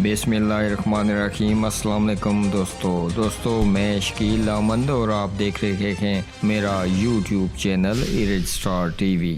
بسم اللہ الرحمن الرحیم۔ السلام علیکم دوستو میں شکیل احمد اور آپ دیکھ رہے ہیں میرا YouTube channel ایرج star T V.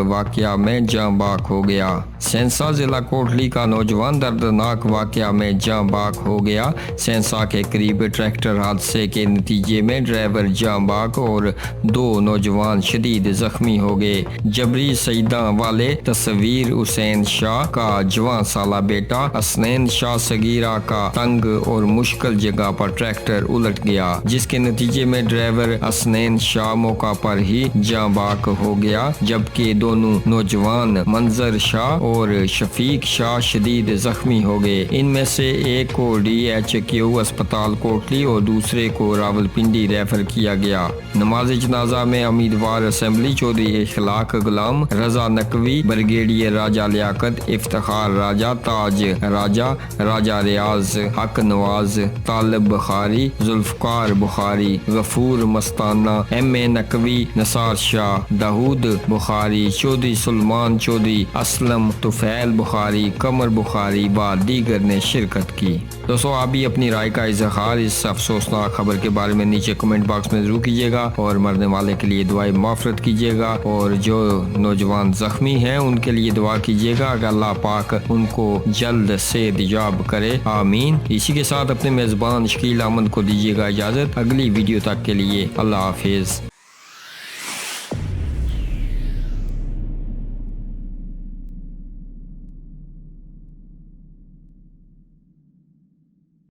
واقعہ میں جاں باک ہو گیا۔ سینسا ضلع کوٹلی کا نوجوان دردناک واقعہ میں جاں باک ہو گیا۔ سینسا کے قریب ٹریکٹر حادثے کے نتیجے میں ڈرائیور جاں باک اور 2 نوجوان شدید زخمی ہو گئے۔ جبری سیداں والے تصویر حسین شاہ کا جوان سالہ بیٹا حسنین شاہ صغیرہ کا تنگ اور مشکل جگہ پر ٹریکٹر الٹ گیا، جس کے نتیجے میں ڈرائیور حسنین شاہ موقع پر ہی جاں باک ہو گیا، جبکہ دونوں نوجوان منظر شاہ اور شفیق شاہ شدید زخمی ہو گئے۔ ان میں سے ایک کو DHQ اسپتال کوٹلی اور دوسرے کو راولپنڈی ریفر کیا گیا۔ نماز جنازہ میں امیدوار اسمبلی چودھری اخلاق غلام رضا نقوی، بریگیڈیئر راجہ لیاقت، افتخار راجہ، تاج راجہ، راجہ ریاض، حق نواز، طالب بخاری، ذوالفقار بخاری، غفور مستانہ، MA نقوی، نثار شاہ، داؤد بخاری، چودھری سلمان چودھری، اسلم، طفیل بخاری، قمر بخاری و دیگر نے شرکت کی۔ دوستو آپ بھی اپنی رائے کا اظہار اس افسوسناک خبر کے بارے میں نیچے کمنٹ باکس میں ضرور کیجیے گا، اور مرنے والے کے لیے دعائیں مغفرت کیجیے گا، اور جو نوجوان زخمی ہیں ان کے لیے دعا کیجیے گا کہ اللہ پاک ان کو جلد صحت یاب کرے، آمین۔ اسی کے ساتھ اپنے میزبان شکیل احمد کو دیجیے گا اجازت، اگلی ویڈیو تک کے لیے اللہ حافظ۔